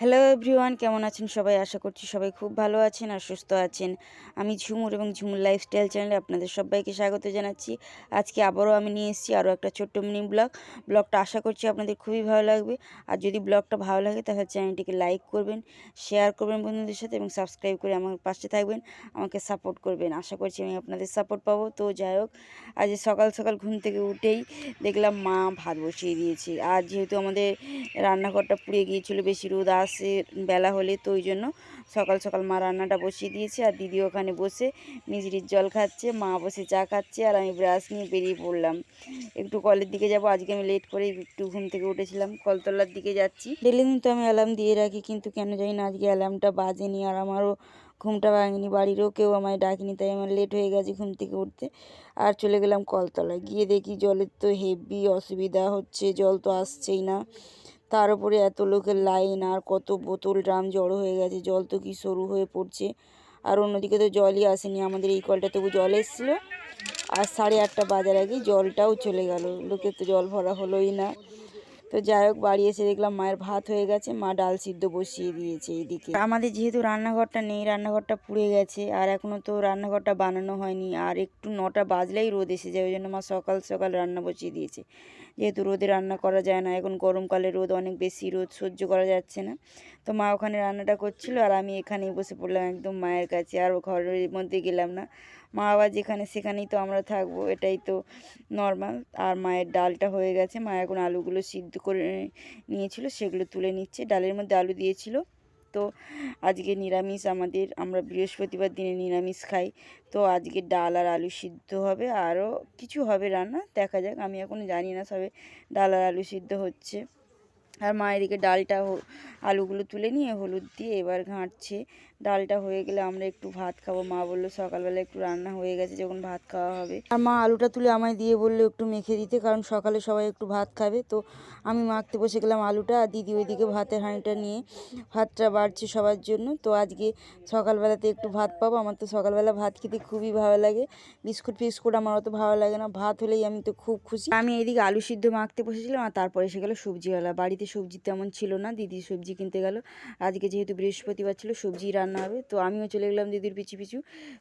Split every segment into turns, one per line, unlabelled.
Hello everyone, কেমন আছেন সবাই? আশা করছি সবাই খুব ভালো আছেন আর সুস্থ আছেন। আমি ঝুমুর এবং ঝুমুর লাইফস্টাইল চ্যানেলে আপনাদের সবাইকে স্বাগত জানাচ্ছি। আজকে আবারও আমি নিয়ে এসেছি আরও একটা ছোট্ট মিনি ব্লগটা আশা করছি আপনাদের খুবই ভালো লাগবে। আর যদি ব্লগটা ভালো লাগে তাহলে চ্যানেলটিকে লাইক করবেন, শেয়ার করবেন বন্ধুদের সাথে এবং সাবস্ক্রাইব করে আমার পাশে থাকবেন, আমাকে সাপোর্ট করবেন। আশা করছি আমি আপনাদের সাপোর্ট পাবো। তো যাই হোক, আজ সকাল সকাল ঘুম থেকে উঠেই দেখলাম মা ভাত বসিয়ে দিয়েছে। আর যেহেতু আমাদের রান্নাঘরটা পুড়ে গিয়েছিল, বেশি রোদ আসে বেলা হলে, তো ওই জন্য সকাল সকাল মা রান্নাটা বসিয়ে দিয়েছে। আর দিদি ওখানে বসে মিজরির জল খাচ্ছে, মা বসে চা খাচ্ছে, আর আমি ব্রাশ নিয়ে বেরিয়ে পড়লাম। একটু কলের দিকে যাব। আজকে আমি লেট করে একটু ঘুম থেকে উঠেছিলাম, কলতলার দিকে যাচ্ছি। ডেলি কিন্তু আমি অ্যালার্ম দিয়ে রাখি, কিন্তু কেন জানি না আজকে অ্যালার্মটা বাজেনি আর আমারও ঘুমটা ভাঙেনি, বাড়িরও কেউ আমায় ডাকেনি, তাই আমার লেট হয়ে গেছে ঘুম থেকে উঠতে। আর চলে গেলাম কলতলায়, গিয়ে দেখি জলের তো হেভি অসুবিধা হচ্ছে, জল তো আসছেই না। তার উপরে এত লোকের লাইন, আর কত বোতল ড্রাম জড়ো হয়ে গেছে, জল তো কি সরু হয়ে পড়ছে। আর অন্যদিকে তো জলই আসেনি, আমাদের এই কলটা তবু জল এসেছিলো। আর 8:30 বাজার আগেই জলটাও চলে গেল, লোকের তো জল ভরা হলোই না। তো যাই হোক, বাড়ি এসে দেখলাম মায়ের ভাত হয়ে গেছে, মা ডাল সিদ্ধ বসিয়ে দিয়েছে এইদিকে। আমাদের যেহেতু রান্নাঘরটা নেই, রান্নাঘরটা পুড়ে গেছে, আর এখনও তো রান্নাঘরটা বানানো হয়নি, আর একটু 9টা বাজলেই রোদ এসে যায়, ওই জন্য মা সকাল সকাল রান্না বসিয়ে দিয়েছে। যেহেতু রোদে রান্না করা যায় না, এখন গরমকালে রোদ অনেক বেশি, রোদ সহ্য করা যাচ্ছে না। তো মা ওখানে রান্নাটা করছিল, আর আমি এখানেই বসে পড়লাম একদম মায়ের কাছে, আর ঘরের মধ্যে গেলাম না। মা আবার যেখানে সেখানেই তো আমরা থাকবো, এটাই তো নর্মাল। আর মায়ের ডালটা হয়ে গেছে, মা এখন আলুগুলো সিদ্ধ করে নিয়েছিল, সেগুলো তুলে নিচ্ছে। ডালের মধ্যে আলু দিয়েছিল। তো আজকে নিরামিষ আমাদের, আমরা বৃহস্পতিবার দিনে নিরামিষ খাই। তো আজকে ডাল আর আলু সিদ্ধ হবে, আরও কিছু হবে রান্না, দেখা যাক, আমি এখন জানি না, সবে ডাল আর আলু সিদ্ধ হচ্ছে। আর মা এদিকে ডালটা আলুগুলো তুলে নিয়ে হলুদ দিয়ে এবার ঘাঁটছে। ডালটা হয়ে গেলে আমরা একটু ভাত খাবো। মা বললো সকালবেলা একটু রান্না হয়ে গেছে, যখন ভাত খাওয়া হবে। আর মা আলুটা তুলে আমায় দিয়ে বললো একটু মেখে দিতে, কারণ সকালে সবাই একটু ভাত খাবে। তো আমি মাখতে বসে গেলাম আলুটা, আর দিদি ওইদিকে ভাতের হাঁড়িটা নিয়ে ভাতটা বাড়ছে সবার জন্য। তো আজকে সকালবেলাতে একটু ভাত পাবো। আমার তো সকালবেলা ভাত খেতে খুবই ভালো লাগে, বিস্কুট ফিস্কুট আমার অত ভালো লাগে না, ভাত হলেই আমি তো খুব খুশি। আমি এইদিকে আলু সিদ্ধ মাখতে বসেছিলাম, আর তারপরে এসে গেলো সবজিওয়ালা। বাড়িতে সবজি তেমন ছিল না, দিদি সবজি কিনতে গেল। আজকে যেহেতু বৃহস্পতিবার ছিল, সবজি রান্না হবে, তো আমিও চলে গেলাম দিদির পিছু পিছু।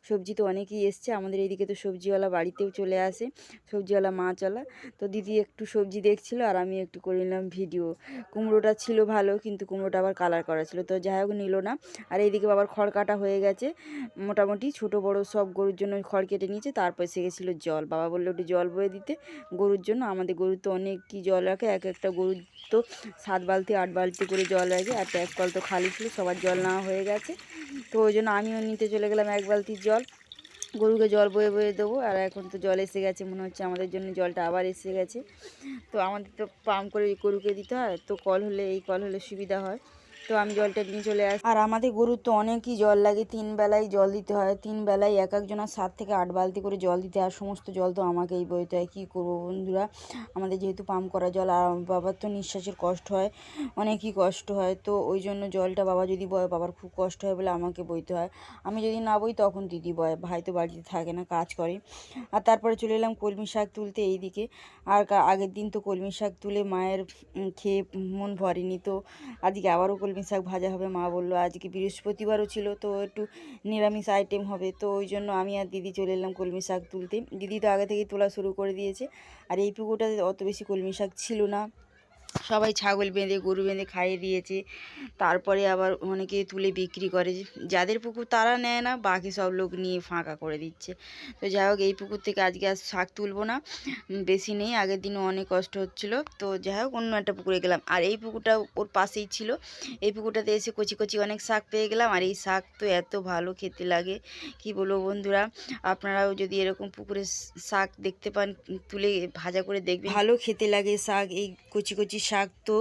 সবজি তো অনেকই এসছে, আমাদের এইদিকে তো সবজিওয়ালা বাড়িতেও চলে আসে, সবজিওয়ালা মাছওয়ালা। তো দিদি একটু সবজি দেখছিল, আর আমি একটু করে নিলাম ভিডিও। কুমড়োটা ছিল ভালো, কিন্তু কুমড়োটা আবার কালার করা ছিল, তো যাই হোক নিল না। আর এইদিকে বাবার খড় কাটা হয়ে গেছে, মোটামুটি ছোট বড় সব গরুর জন্য খড় কেটে নিয়েছে। তারপর এসে গেছিলো জল, বাবা বললো একটু জল বয়ে দিতে গরুর জন্য। আমাদের গরু তো অনেক কি জল রাখে, এক একটা গরুর তো 7 বালতি 8 বালতি করে জল রাখে, আর ট্যাঙ্ক কল তো খালি ছিল, সবার জল নেওয়া হয়ে গেছে। তো ওই জন্য আমিও নিতে চলে গেলাম 1 বালতি জল, গরুকে জল বয়ে বয়ে দেবো। আর এখন তো জল এসে গেছে, মনে হচ্ছে আমাদের জন্য জলটা আবার এসে গেছে। তো আমাদের তো পাম্প করে গরুকে দিতে হয়, তো এই কল হলে সুবিধা হয়। তো আমি জলটা নিয়ে চলে আসি। আর আমাদের গরুর তো অনেকই জল লাগে, 3 বেলায় জল দিতে হয়, 3 বেলায় এক একজনের 7 থেকে 8 বালতি করে জল দিতে হয়, আর সমস্ত জল তো আমাকেই বইতে হয়। কী করবো বন্ধুরা, আমাদের যেহেতু পাম্প করা জল, আর বাবার তো নিঃশ্বাসের কষ্ট হয়, অনেকই কষ্ট হয়। তো ওই জন্য জলটা বাবা যদি বয়, বাবার খুব কষ্ট হয় বলে আমাকে বইতে হয়। আমি যদি না বই তখন দিদি বয়, ভাই তো বাড়িতে থাকে না, কাজ করে। আর তারপরে চলে এলাম কলমি শাক তুলতে এইদিকে। আর আগের দিন তো কলমি শাক তুলে মায়ের খেয়ে মন ভরেনি, তো আজকে আবারও কলমি শাক ভাজা হবে। মা বললো আজকে বৃহস্পতিবারও ছিল, তো একটু নিরামিষ আইটেম হবে, তো ওই জন্য আমি আর দিদি চলে এলাম কলমি শাক তুলতে। দিদি তো আগে থেকেই তোলা শুরু করে দিয়েছে। আর এই পুকুরটাতে অত বেশি কলমি শাক ছিল না, সবাই ছাগল বেঁধে গরু বেঁধে খাইয়ে দিয়েছে। তারপরে আবার অনেকে তুলে বিক্রি করে, যাদের পুকুর তারা নেয় না, বাকি সব লোক নিয়ে ফাঁকা করে দিচ্ছে। তো যাই হোক, এই পুকুর থেকে আজকে আর শাক তুলবো না, বেশি নেই, আগের দিনও অনেক কষ্ট হচ্ছিলো। তো যাই হোক, অন্য একটা পুকুরে গেলাম। আর এই পুকুরটা ওর পাশেই ছিল, এই পুকুরটাতে এসে কচি কচি অনেক শাক পেয়ে গেলাম। আর এই শাক তো এত ভালো খেতে লাগে, কি বলবো বন্ধুরা, আপনারাও যদি এরকম পুকুরে শাক দেখতে পান, তুলে ভাজা করে দেখবেন, ভালো খেতে লাগে শাক। এই কচি কচি শাক তো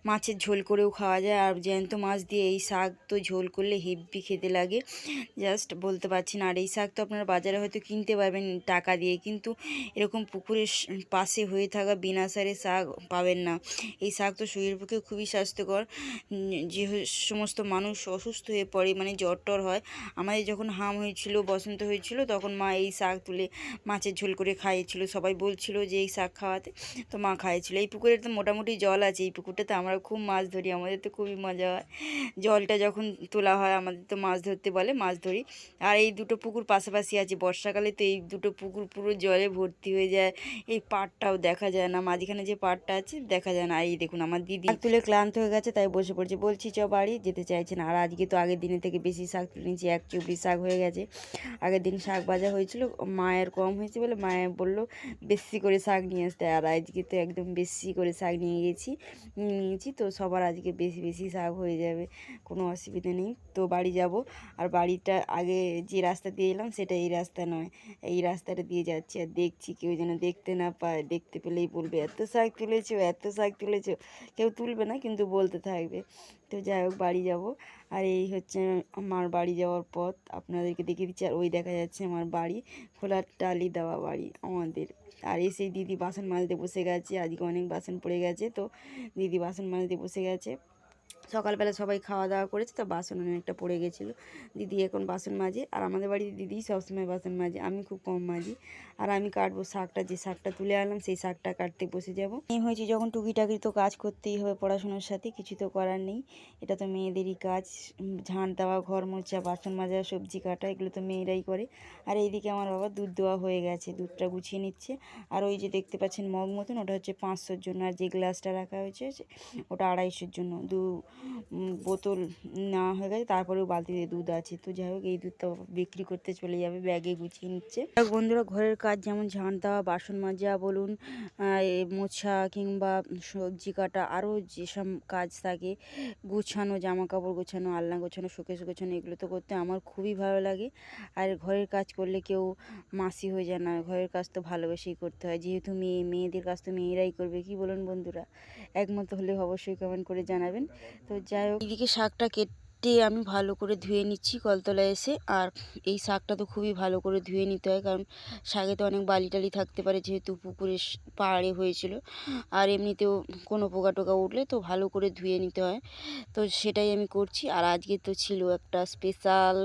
মাছের ঝোল করেও খাওয়া যায়, আর জ্যান্ত মাছ দিয়ে এই শাক তো ঝোল করলে হেব্বি খেতে লাগে, জাস্ট বলতে পারছি না। আর এই শাক তো আপনারা বাজারে হয়তো কিনতে পারবেন টাকা দিয়ে, কিন্তু এরকম পুকুরের পাশে হয়ে থাকা বিনা সারে শাক পাবেন না। এই শাক তো শরীরের পক্ষে খুবই স্বাস্থ্যকর। যে সমস্ত মানুষ অসুস্থ হয়ে পড়ে, মানে জ্বর টর হয়, আমাদের যখন হাম হয়েছিল, বসন্ত হয়েছিল, তখন মা এই শাক তুলে মাছের ঝোল করে খাইয়েছিল, সবাই বলছিল যে এই শাক খাওয়াতে, তো মা খাইয়েছিল। এই পুকুরে তো মোটামুটি জল জল আছে এই পুকুরটাতে, আমরা খুব মাছ ধরি, আমাদের তো খুবই মজা হয়। জলটা যখন তোলা হয় আমাদের তো মাছ ধরতে বলে, মাছ ধরি। আর এই দুটো পুকুর পাশাপাশি আছে, বর্ষাকালে তো এই দুটো পুকুর পুরো জলে ভর্তি হয়ে যায়, এই পাড়টাও দেখা যায় না, মাঝখানে যে পাড়টা আছে দেখা যায় না। এই দেখুন আমার দিদি শাক তুলে ক্লান্ত হয়ে গেছে, তাই বসে পড়ছে, বলছি চ বাড়ি, যেতে চাইছে না। আর আজকে তো আগের দিনের থেকে বেশি শাক তুলে নিয়েছি, 1 চুবড়ি শাক হয়ে গেছে। আগের দিন শাক ভাজা হয়েছিল, মায়ের কম হয়েছে বলে মায়ের বললো বেশি করে শাক নিয়ে আসতে, আর আজকে তো একদম বেশি করে শাক নিয়েছি তো সবার আজকে বেশি বেশি শাক হয়ে যাবে, কোনো অসুবিধা নেই। তো বাড়ি যাব, আর বাড়িটা আগে যে রাস্তা দিয়ে এলাম সেটা এই রাস্তা নয়, এই রাস্তাটা দিয়ে যাচ্ছি। আর দেখছি কেউ যেন দেখতে না পায়, দেখতে পেলেই বলবে এত শাক তুলেছো, এত শাক তুলেছো। কেউ তুলবে না কিন্তু বলতে থাকবে। তো যাই হোক বাড়ি যাব, আর এই হচ্ছে আমার বাড়ি যাওয়ার পথ, আপনাদেরকে দেখিয়ে দিচ্ছি। আর ওই দেখা যাচ্ছে আমার বাড়ি, খোলার টালি দেওয়া বাড়ি আমাদের। আর এসেই দিদি বাসন মাজতে বসে গেছে, আজকে অনেক বাসন পড়ে গেছে, তো দিদি বাসন মাজতে বসে গেছে। সকালবেলা সবাই খাওয়া দাওয়া করেছে, তো বাসন অনেকটা পড়ে গেছিলো, দিদি এখন বাসন মাজে। আর আমাদের বাড়িতে দিদি সবসময় বাসন মাজে, আমি খুব কম মাজি। আর আমি কাটবো শাকটা, যে শাকটা তুলে আনলাম সেই শাকটা কাটতে বসে যাব। মেয়ে হয়েছে যখন টুকিটাকি তো কাজ করতেই হবে, পড়াশোনার সাথে কিছু তো করার নেই, এটা তো মেয়েদেরই কাজ। ঝাঁট দেওয়া, ঘর মোছা, বাসন মাজা, সবজি কাটা, এগুলো তো মেয়েরাই করে। আর এইদিকে আমার বাবা দুধ দেওয়া হয়ে গেছে, দুধটা গুছিয়ে নিচ্ছে। আর ওই যে দেখতে পাচ্ছেন মগ মতন, ওটা হচ্ছে 500-র জন্য, আর যে গ্লাসটা রাখা হয়েছে ওটা 250-র জন্য। বোতল নেওয়া হয়ে গেছে, তারপরেও বালতিতে দুধ আছে। তো যাই হোক এই দুধটা বিক্রি করতে চলে যাবে, ব্যাগে গুছিয়ে নিচ্ছে। বন্ধুরা, ঘরের কাজ যেমন ঝাঁট দেওয়া, বাসন মাজা বলুন, মোছা কিংবা সবজি কাটা, আরও যেসব কাজ থাকে, গুছানো, জামা কাপড় গোছানো, আলনা গোছানো, শোকেস গোছানো, এগুলো তো করতে আমার খুবই ভালো লাগে। আর ঘরের কাজ করলে কেউ মাসি হয়ে যায় না, ঘরের কাজ তো ভালোবেসেই করতে হয়, যেহেতু মেয়েদের কাজ তো মেয়েরাই করবে, কি বলুন বন্ধুরা? একমত হলে অবশ্যই কমেন্ট করে জানাবেন। তো যাই হোক এদিকে শাকটা কেটে আমি ভালো করে ধুয়ে নিচ্ছি কলতলায় এসে। আর এই শাকটা তো খুবই ভালো করে ধুয়ে নিতে হয়, কারণ শাকে তো অনেক বালি টালি থাকতে পারে, যেহেতু পুকুরের পাড়ে হয়েছিল। আর এমনিতেও কোনো পোকা টোকা উঠলে তো ভালো করে ধুয়ে নিতে হয়, তো সেটাই আমি করছি। আর আজকে তো ছিল একটা স্পেশাল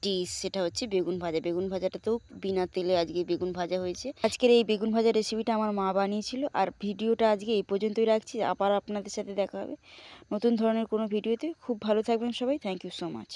ডিশ, সেটা হচ্ছে বেগুন ভাজা। বেগুন ভাজাটা তো বিনা তেলে আজকে বেগুন ভাজা হয়েছে। আজকের এই বেগুন ভাজা রেসিপিটা আমার মা বানিয়েছিল। আর ভিডিওটা আজকে এই পর্যন্তই রাখছি, আবার আপনাদের সাথে দেখা হবে নতুন ধরনের কোনো ভিডিওতে। খুব ভালো থাকবেন সবাই, থ্যাংক ইউ সো মাচ।